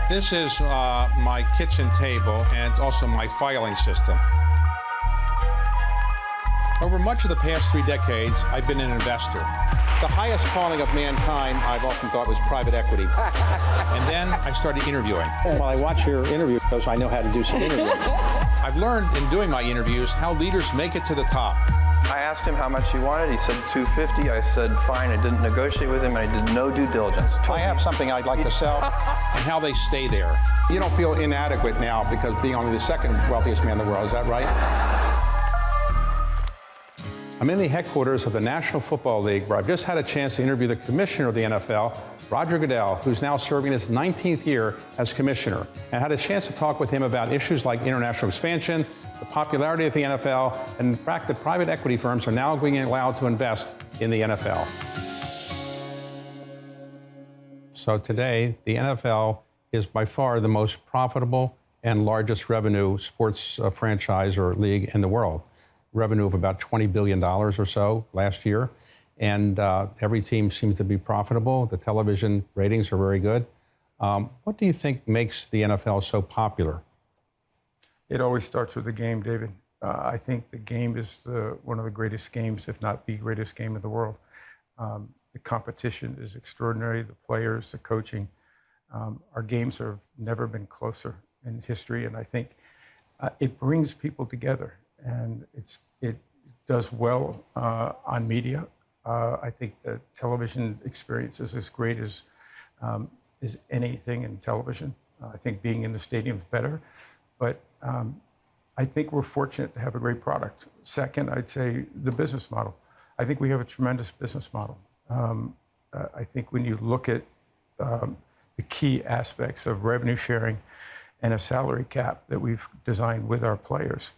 This is my kitchen table and also my filing system. Over much of the past 3 decades, I've been an investor. The highest calling of mankind, I've often thought, was private equity. And then I started interviewing. While I watch your interviews, I know how to do some interviewing. I've learned in doing my interviews how leaders make it to the top. I asked him how much he wanted. He said $250. I said, fine. I didn't negotiate with him, and I did no due diligence. I have something I'd like to sell, and how they stay there. You don't feel inadequate now because being only the second wealthiest man in the world, is that right? I'm in the headquarters of the National Football League, where I've just had a chance to interview the commissioner of the NFL, Roger Goodell, who's now serving his 19th year as commissioner, and had a chance to talk with him about issues like international expansion, the popularity of the NFL, and the fact that private equity firms are now being allowed to invest in the NFL. So today, the NFL is by far the most profitable and largest revenue sports franchise or league in the world. Revenue of about $20 billion or so last year. And every team seems to be profitable. The television ratings are very good. What do you think makes the NFL so popular? It always starts with the game, David. I think the game is one of the greatest games, if not the greatest game in the world. The competition is extraordinary, the players, the coaching. Our games have never been closer in history, and I think it brings people together, and it does well on media. I think the television experience is as great as anything in television. I think being in the stadium is better, but I think we're fortunate to have a great product. Second, I'd say the business model. I think we have a tremendous business model. I think when you look at the key aspects of revenue sharing and a salary cap that we've designed with our players,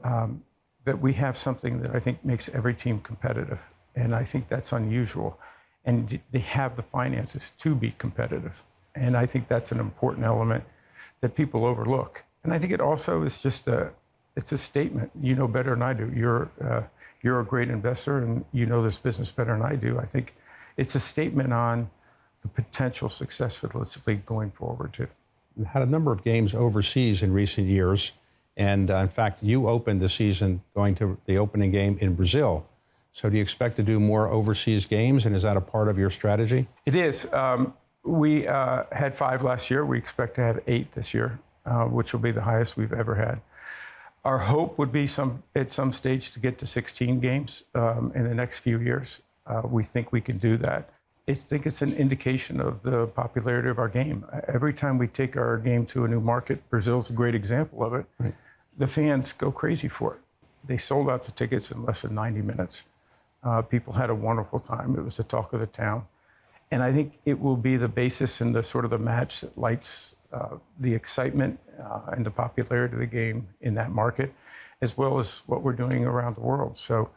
that we have something that I think makes every team competitive. And I think that's unusual. And they have the finances to be competitive. And I think that's an important element that people overlook. And I think it also is just it's a statement. You know better than I do. You're a great investor and you know this business better than I do. I think it's a statement on the potential success for this league going forward too. We've had a number of games overseas in recent years. And in fact, you opened the season going to the opening game in Brazil. So do you expect to do more overseas games, and is that a part of your strategy? It is. We had 5 last year. We expect to have 8 this year, which will be the highest we've ever had. Our hope would be at some stage to get to 16 games in the next few years. We think we can do that. I think it's an indication of the popularity of our game. Every time we take our game to a new market, Brazil's a great example of it, right. The fans go crazy for it. They sold out the tickets in less than 90 minutes. People had a wonderful time. It was the talk of the town. And I think it will be the basis and the sort of the match that lights the excitement and the popularity of the game in that market, as well as what we're doing around the world. So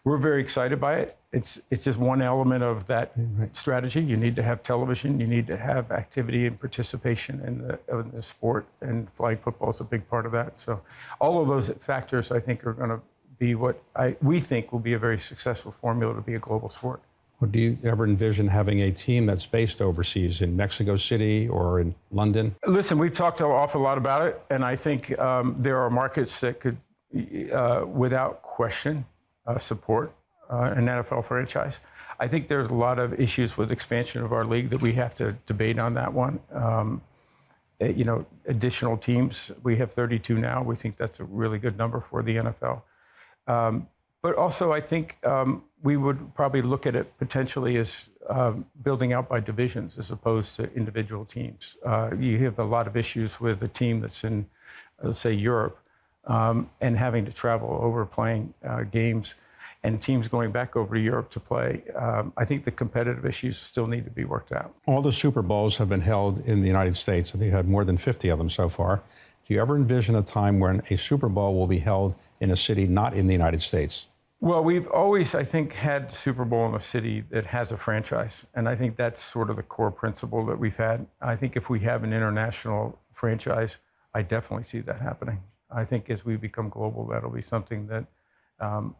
we're very excited by it. It's just one element of that strategy. You need to have television. You need to have activity and participation in the sport, and flag football is a big part of that. So all of those factors, I think, are going to be what we think will be a very successful formula to be a global sport. Well, do you ever envision having a team that's based overseas in Mexico City or in London? Listen, we've talked an awful lot about it, and I think there are markets that could, without question, support an NFL franchise. I think there's a lot of issues with expansion of our league that we have to debate on that one. Additional teams, we have 32 now. We think that's a really good number for the NFL. But also, I think we would probably look at it potentially as building out by divisions as opposed to individual teams. You have a lot of issues with a team that's in, let's say, Europe, and having to travel over playing games, and teams going back over to Europe to play. I think the competitive issues still need to be worked out. All the Super Bowls have been held in the United States. I think had more than 50 of them so far. Do you ever envision a time when a Super Bowl will be held in a city not in the United States? Well, we've always, I think, had Super Bowl in a city that has a franchise. And I think that's sort of the core principle that we've had. I think if we have an international franchise, I definitely see that happening. I think as we become global, that'll be something that,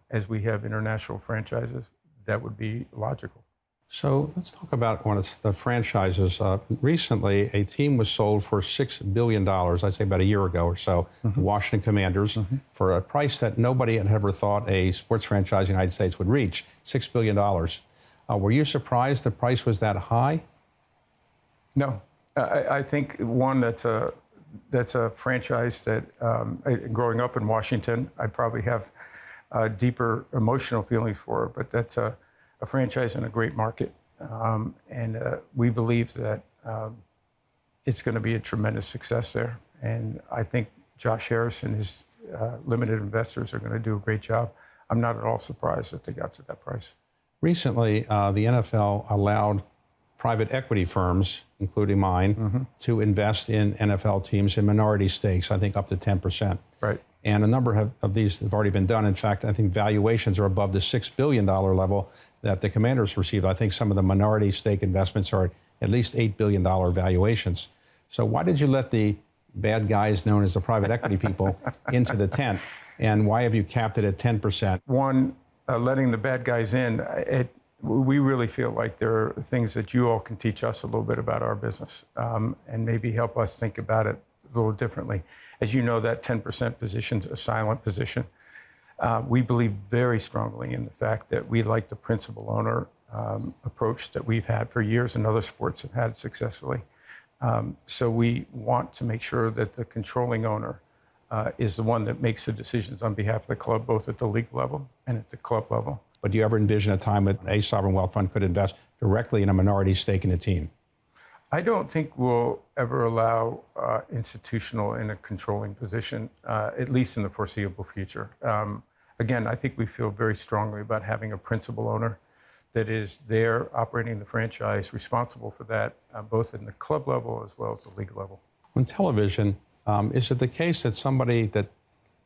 as we have international franchises, that would be logical. So let's talk about one of the franchises. Recently, a team was sold for $6 billion, I'd say about a year ago or so, the Washington Commanders, for a price that nobody had ever thought a sports franchise in the United States would reach, $6 billion. Were you surprised the price was that high? No. I think, one, that's a franchise that, growing up in Washington, I probably have deeper emotional feelings for it, but that's a franchise in a great market. And we believe that it's going to be a tremendous success there. And I think Josh Harris and his limited investors are going to do a great job. I'm not at all surprised that they got to that price. Recently, the NFL allowed private equity firms, including mine, to invest in NFL teams in minority stakes, I think up to 10%. Right. And a number of these have already been done. In fact, I think valuations are above the $6 billion level that the Commanders received. I think some of the minority stake investments are at least $8 billion valuations. So why did you let the bad guys known as the private equity people into the tent? And why have you capped it at 10%? One, letting the bad guys in, we really feel like there are things that you all can teach us a little bit about our business, and maybe help us think about it a little differently. As you know, that 10% position is a silent position. We believe very strongly in the fact that we like the principal owner approach that we've had for years and other sports have had successfully. So we want to make sure that the controlling owner is the one that makes the decisions on behalf of the club, both at the league level and at the club level. But do you ever envision a time that a sovereign wealth fund could invest directly in a minority stake in a team? I don't think we'll ever allow institutional in a controlling position, at least in the foreseeable future. Again, I think we feel very strongly about having a principal owner that is there operating the franchise, responsible for that, both in the club level as well as the league level. On television, is it the case that somebody that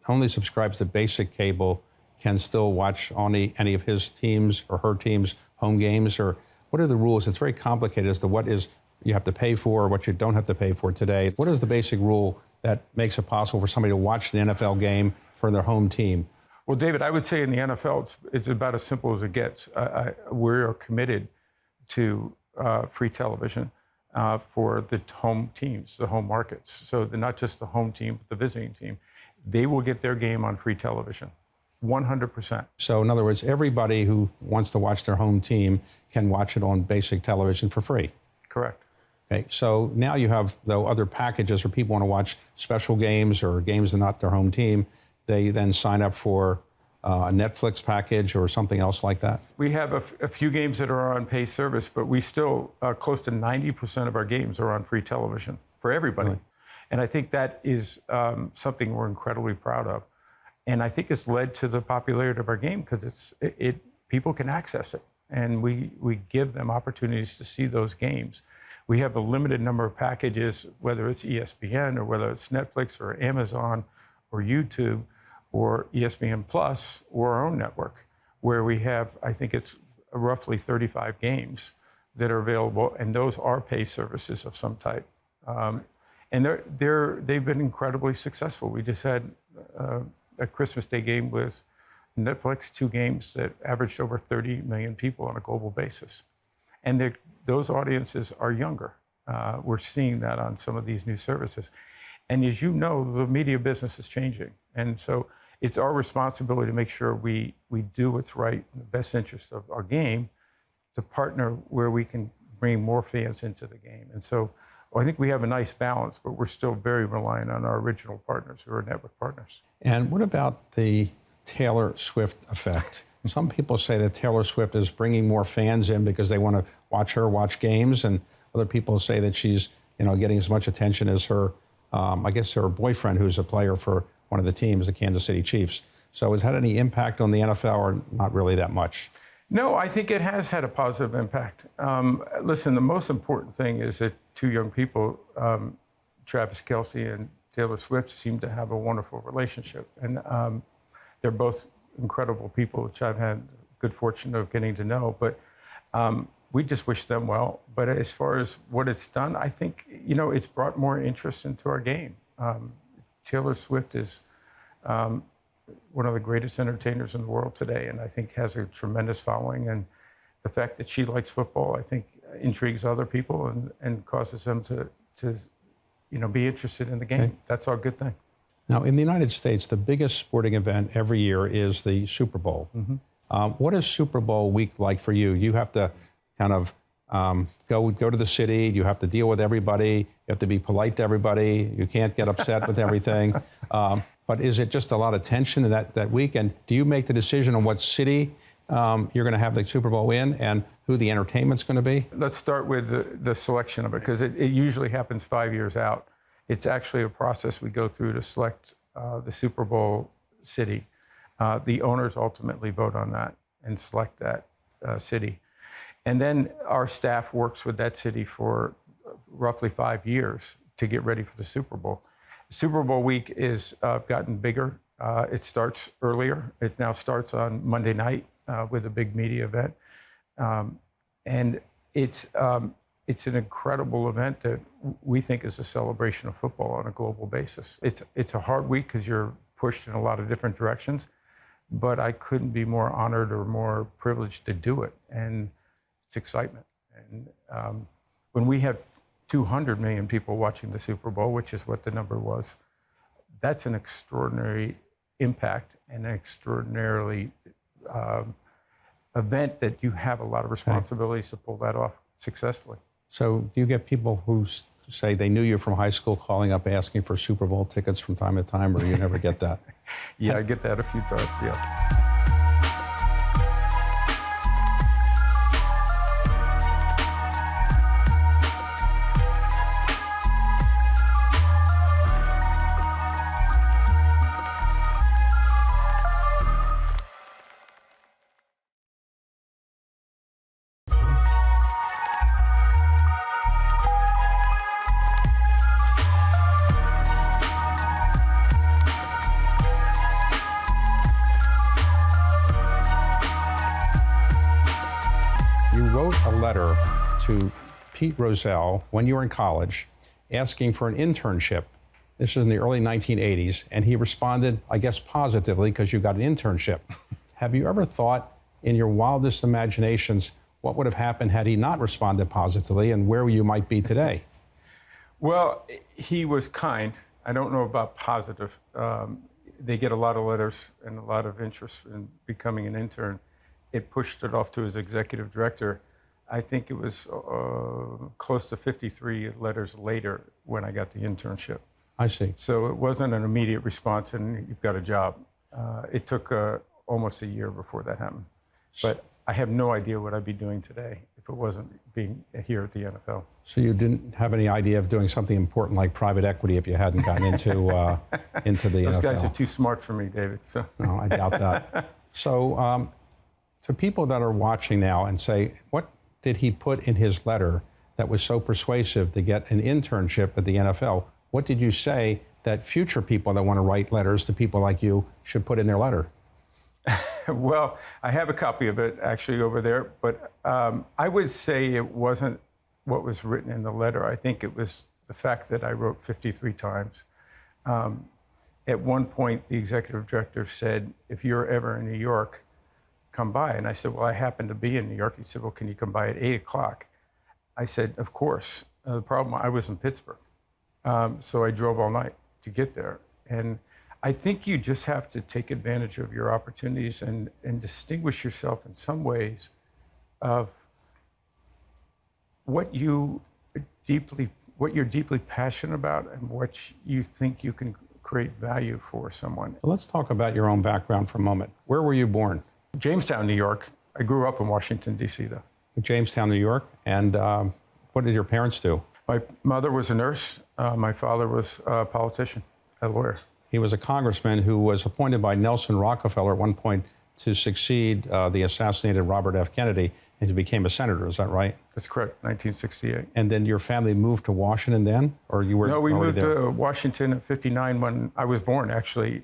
only subscribes to basic cable can still watch any of his teams or her team's home games? Or what are the rules? It's very complicated as to what is you have to pay for or what you don't have to pay for today. What is the basic rule that makes it possible for somebody to watch the NFL game for their home team? Well, David, I would say in the NFL, it's about as simple as it gets. We're committed to free television for the home teams, the home markets. So not just the home team, but the visiting team. They will get their game on free television, 100%. So in other words, everybody who wants to watch their home team can watch it on basic television for free. Correct. Okay, so now you have, though, other packages where people want to watch special games or games that are not their home team. They then sign up for a Netflix package or something else like that? We have a few games that are on pay service, but we still, close to 90% of our games are on free television for everybody. Really? And I think that is something we're incredibly proud of. And I think it's led to the popularity of our game because people can access it. And we give them opportunities to see those games. We have a limited number of packages, whether it's ESPN or whether it's Netflix or Amazon or YouTube or ESPN Plus or our own network, where we have, I think it's roughly 35 games that are available, and those are pay services of some type. And they've been incredibly successful. We just had a Christmas Day game with Netflix, 2 games that averaged over 30 million people on a global basis. And those audiences are younger. We're seeing that on some of these new services. And as you know, the media business is changing. And so it's our responsibility to make sure we do what's right in the best interest of our game, to partner where we can bring more fans into the game. And so I think we have a nice balance, but we're still very reliant on our original partners who are network partners. And what about the Taylor Swift effect? Some people say that Taylor Swift is bringing more fans in because they want to watch games, and other people say that she's getting as much attention as her, I guess her boyfriend, who's a player for one of the teams, the Kansas City Chiefs. So has it had any impact on the NFL, or not really that much? No, I think it has had a positive impact. Listen, the most important thing is that 2 young people, Travis Kelce and Taylor Swift, seem to have a wonderful relationship. And they're both incredible people, which I've had good fortune of getting to know. But we just wish them well. But as far as what it's done, I think, it's brought more interest into our game. Taylor Swift is one of the greatest entertainers in the world today, and I think has a tremendous following. And the fact that she likes football, I think, intrigues other people and causes them to be interested in the game. Okay. That's all a good thing. Now, in the United States, the biggest sporting event every year is the Super Bowl. Mm-hmm. What is Super Bowl week like for you? You have to kind of go to the city. You have to deal with everybody. You have to be polite to everybody. You can't get upset with everything. But is it just a lot of tension in that week? And do you make the decision on what city you're going to have the Super Bowl in and who the entertainment's going to be? Let's start with the selection of it, because it usually happens 5 years out. It's actually a process we go through to select the Super Bowl city. The owners ultimately vote on that and select that city. And then our staff works with that city for roughly 5 years to get ready for the Super Bowl. Super Bowl week is gotten bigger. It starts earlier. It now starts on Monday night with a big media event. And it's an incredible event that we think is a celebration of football on a global basis. It's a hard week because you're pushed in a lot of different directions, but I couldn't be more honored or more privileged to do it. And it's excitement. And when we have 200 million people watching the Super Bowl, which is what the number was, that's an extraordinary impact and an extraordinarily event that you have a lot of responsibilities to pull that off successfully. So do you get people who say they knew you from high school calling up asking for Super Bowl tickets from time to time, or you never get that? Yeah, I get that a few times, yes. A letter to Pete Rozelle when you were in college asking for an internship. This is in the early 1980s, and he responded, I guess, positively because you got an internship. Have you ever thought in your wildest imaginations what would have happened had he not responded positively and where you might be today? Well, he was kind. I don't know about positive. They get a lot of letters and a lot of interest in becoming an intern. It pushed it off to his executive director. I think it was close to 53 letters later when I got the internship. I see. So it wasn't an immediate response and you've got a job. It took almost a year before that happened. But I have no idea what I'd be doing today if it wasn't being here at the NFL. So you didn't have any idea of doing something important like private equity if you hadn't gotten into the NFL? Those guys are too smart for me, David. So. No, I doubt that. So to people that are watching now and say, what did he put in his letter that was so persuasive to get an internship at the NFL? What did you say that future people that want to write letters to people like you should put in their letter? Well, I have a copy of it actually over there, but I would say it wasn't what was written in the letter. I think it was the fact that I wrote 53 times. At one point, the executive director said, if you're ever in New York, come by. And I said, well, I happen to be in New York. He said, well, can you come by at 8 o'clock? I said, of course. The problem, I was in Pittsburgh. So I drove all night to get there. And I think you just have to take advantage of your opportunities and distinguish yourself in some ways of what you're deeply passionate about and what you think you can create value for someone. Let's talk about your own background for a moment. Where were you born? Jamestown, New York. I grew up in Washington, D.C., though. Jamestown, New York. And what did your parents do? My mother was a nurse. My father was a politician, a lawyer. He was a congressman who was appointed by Nelson Rockefeller at one point to succeed the assassinated Robert F. Kennedy, and he became a senator. Is that right? That's correct, 1968. And then your family moved to Washington then? Or you were No, we moved there? to Washington at 59 when I was born, actually,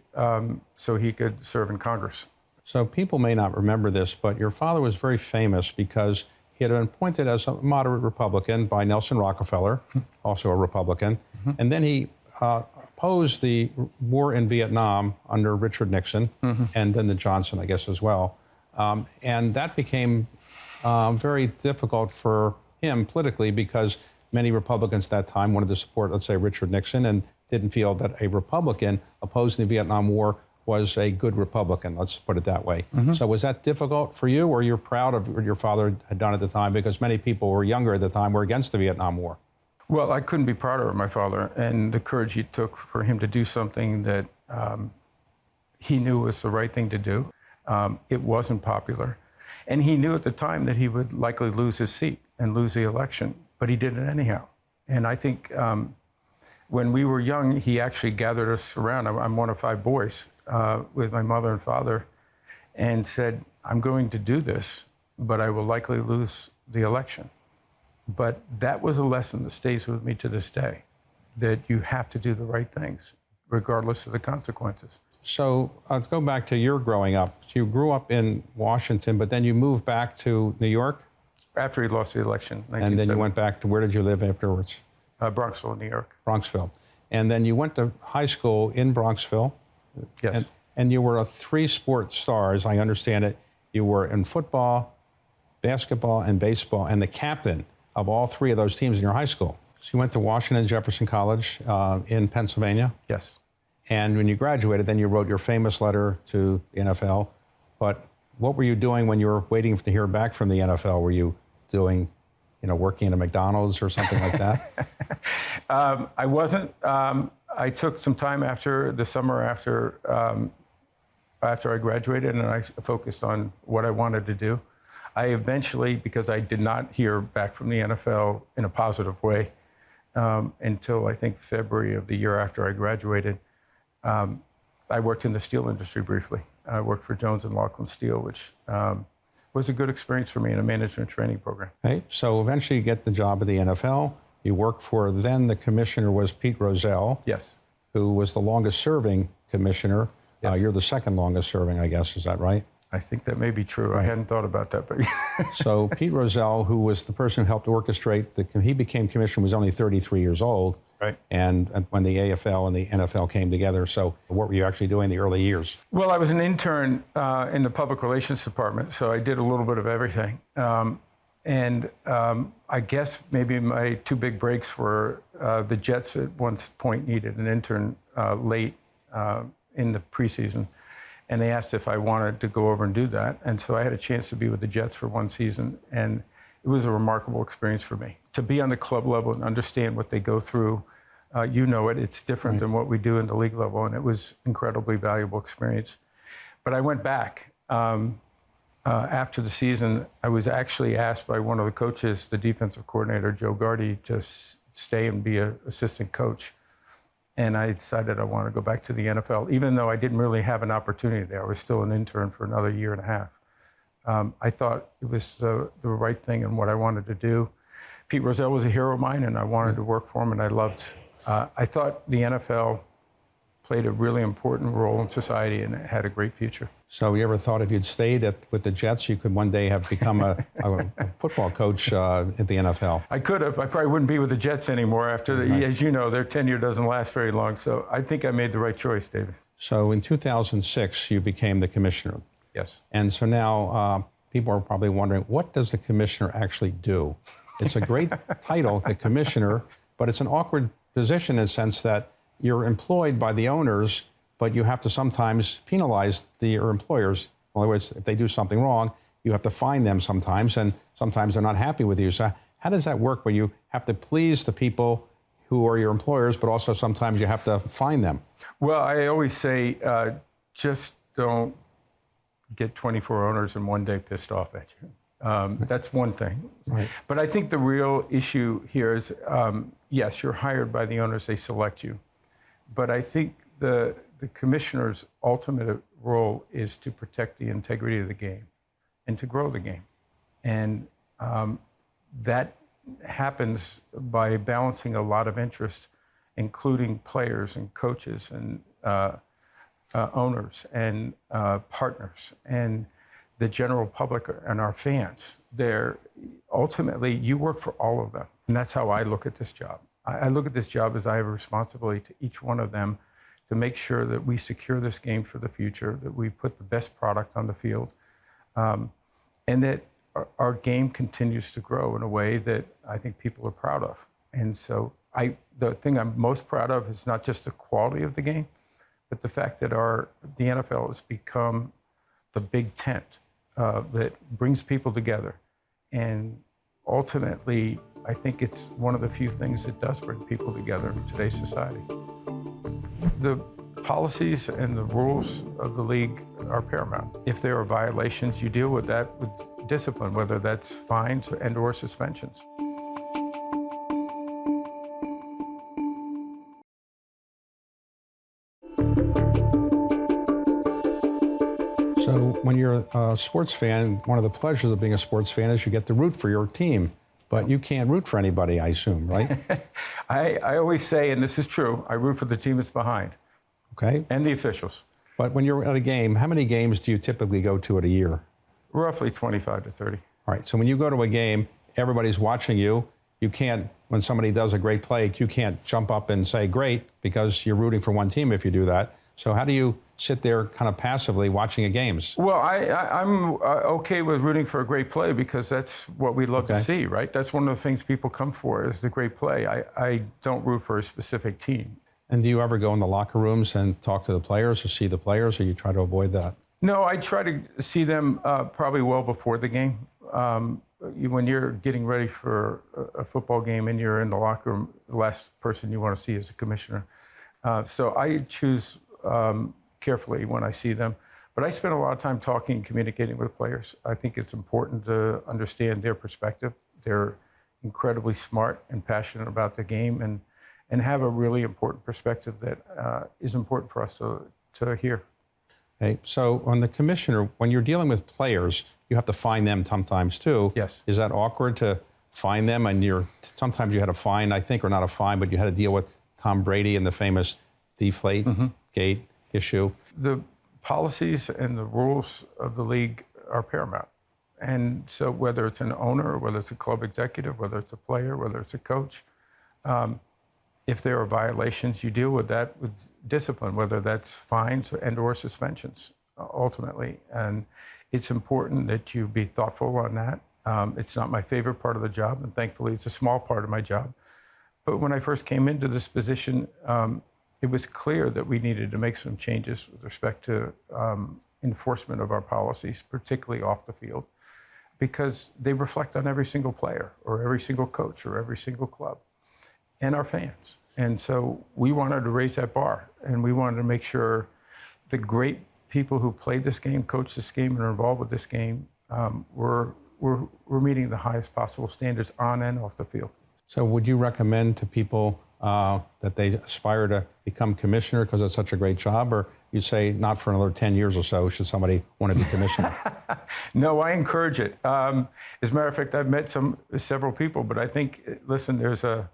so he could serve in Congress. So people may not remember this, but your father was very famous because he had been appointed as a moderate Republican by Nelson Rockefeller, also a Republican. Mm-hmm. And then he opposed the war in Vietnam under Richard Nixon, mm-hmm. and then the Johnson, I guess, as well. And that became very difficult for him politically because many Republicans at that time wanted to support, let's say, Richard Nixon and didn't feel that a Republican opposing the Vietnam War was a good Republican, let's put it that way. So was that difficult for you, or you're proud of what your father had done at the time? Because many people were younger at the time were against the Vietnam War. Well, I couldn't be prouder of my father and the courage he took for him to do something that he knew was the right thing to do. It wasn't popular. And he knew at the time that he would likely lose his seat and lose the election, but he did it anyhow. And I think when we were young, he actually gathered us around. I'm one of 5 boys with my mother and father, and said, I'm going to do this, but I will likely lose the election. But that was a lesson that stays with me to this day, that you have to do the right things, regardless of the consequences. So let's go back to your growing up. You grew up in Washington, but then you moved back to New York? After he lost the election, 1970. And then you went back to, where did you live afterwards? Bronxville, New York. Bronxville. And then you went to high school in Bronxville. Yes. And you were a 3-sport star, as I understand it. You were in football, basketball, and baseball, and the captain of all 3 of those teams in your high school. So you went to Washington Jefferson College in Pennsylvania. Yes. And when you graduated, then you wrote your famous letter to the NFL. But what were you doing when you were waiting to hear back from the NFL? Were you doing, working at a McDonald's or something like that? I wasn't. I took some time after the summer after I graduated, and I focused on what I wanted to do. I eventually, because I did not hear back from the NFL in a positive way until I think February of the year after I graduated, I worked in the steel industry briefly. I worked for Jones and Laughlin Steel, which was a good experience for me in a management training program. Okay, so eventually you get the job at the NFL. You work for, then the commissioner was Pete Rozelle. Yes. Who was the longest serving commissioner. Yes. You're the second longest serving, I guess, is that right? I think that may be true. I hadn't thought about that, but So Pete Rozelle, who was the person who helped orchestrate, he became commissioner, was only 33 years old. Right. And when the AFL and the NFL came together. So what were you actually doing in the early years? Well, I was an intern in the public relations department, so I did a little bit of everything. I guess maybe my 2 big breaks were the Jets at one point needed an intern late in the preseason, and they asked if I wanted to go over and do that. And so I had a chance to be with the Jets for 1 season, and it was a remarkable experience for me. To be on the club level and understand what they go through, it's different than what we do in the league level, and it was incredibly valuable experience. But I went back. After the season, I was actually asked by one of the coaches, the defensive coordinator, Joe Gardy, to stay and be an assistant coach. And I decided I wanted to go back to the NFL, even though I didn't really have an opportunity there. I was still an intern for another 1.5 years. I thought it was the right thing and what I wanted to do. Pete Rozelle was a hero of mine, and I wanted to work for him, and I thought the NFL played a really important role in society, and it had a great future. So you ever thought if you'd stayed with the Jets, you could one day have become a football coach at the NFL? I could have. I probably wouldn't be with the Jets anymore after as you know, their tenure doesn't last very long. So I think I made the right choice, David. So in 2006, you became the commissioner. Yes. And so now people are probably wondering, what does the commissioner actually do? It's a great title, the commissioner, but it's an awkward position in the sense that you're employed by the owners, but you have to sometimes penalize your employers. In other words, if they do something wrong, you have to fine them sometimes, and sometimes they're not happy with you. So how does that work when you have to please the people who are your employers, but also sometimes you have to fine them? Well, I always say, just don't get 24 owners in one day pissed off at you. That's one thing. Right. But I think the real issue here is, yes, you're hired by the owners, they select you. But I think the commissioner's ultimate role is to protect the integrity of the game and to grow the game. And that happens by balancing a lot of interests, including players and coaches and owners and partners and the general public and our fans. Ultimately, you work for all of them. And that's how I look at this job. I look at this job as I have a responsibility to each one of them to make sure that we secure this game for the future, that we put the best product on the field, and that our game continues to grow in a way that I think people are proud of. And so the thing I'm most proud of is not just the quality of the game, but the fact that the NFL has become the big tent that brings people together. And ultimately, I think it's one of the few things that does bring people together in today's society. The policies and the rules of the league are paramount. If there are violations, you deal with that with discipline, whether that's fines and/or suspensions. So when you're a sports fan, one of the pleasures of being a sports fan is you get to root for your team. But you can't root for anybody, I assume, right? I always say, and this is true, I root for the team that's behind. Okay. And the officials. But when you're at a game, how many games do you typically go to at a year? Roughly 25 to 30. All right. So when you go to a game, everybody's watching you. You can't, when somebody does a great play, you can't jump up and say, great, because you're rooting for one team if you do that. So how do you sit there kind of passively watching a games? Well, I'm okay with rooting for a great play because that's what we love to see, right? That's one of the things people come for is the great play. I don't root for a specific team. And do you ever go in the locker rooms and talk to the players or see the players, or you try to avoid that? No, I try to see them probably well before the game. When you're getting ready for a football game and you're in the locker room, the last person you want to see is the commissioner. So I choose carefully when I see them. But I spend a lot of time talking and communicating with players. I think it's important to understand their perspective. They're incredibly smart and passionate about the game and have a really important perspective that is important for us to hear. Okay. So on the commissioner, when you're dealing with players, you have to find them sometimes too. Yes. Is that awkward to find them? And sometimes you had a fine, I think, or not a fine, but you had to deal with Tom Brady and the famous deflate gate issue. The policies and the rules of the league are paramount. And so whether it's an owner, or whether it's a club executive, whether it's a player, whether it's a coach, if there are violations, you deal with that with discipline, whether that's fines and/or suspensions, ultimately. And it's important that you be thoughtful on that. It's not my favorite part of the job, and thankfully it's a small part of my job. But when I first came into this position, it was clear that we needed to make some changes with respect to enforcement of our policies, particularly off the field, because they reflect on every single player or every single coach or every single club and our fans. And so we wanted to raise that bar, and we wanted to make sure the great people who played this game, coach this game, and are involved with this game were meeting the highest possible standards on and off the field. So would you recommend to people that they aspire to become commissioner because it's such a great job, or you say not for another 10 years or so should somebody want to be commissioner? No, I encourage it. As a matter of fact, I've met several people, but I think, listen, there's a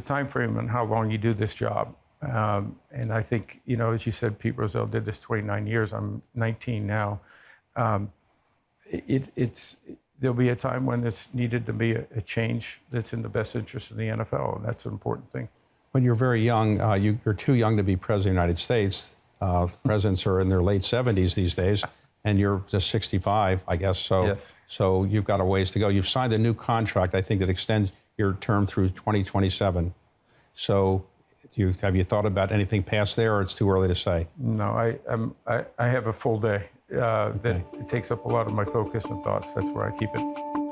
time frame on how long you do this job. And I think, as you said, Pete Rozelle did this 29 years. I'm 19 now. There'll be a time when it's needed to be a change that's in the best interest of the NFL, and that's an important thing. When you're very young, you're too young to be president of the United States. Presidents are in their late 70s these days, and you're just 65, I guess. So, yes. So you've got a ways to go. You've signed a new contract, I think, that extends your term through 2027. So have you thought about anything past there, or it's too early to say? No, I have a full day that it takes up a lot of my focus and thoughts. That's where I keep it.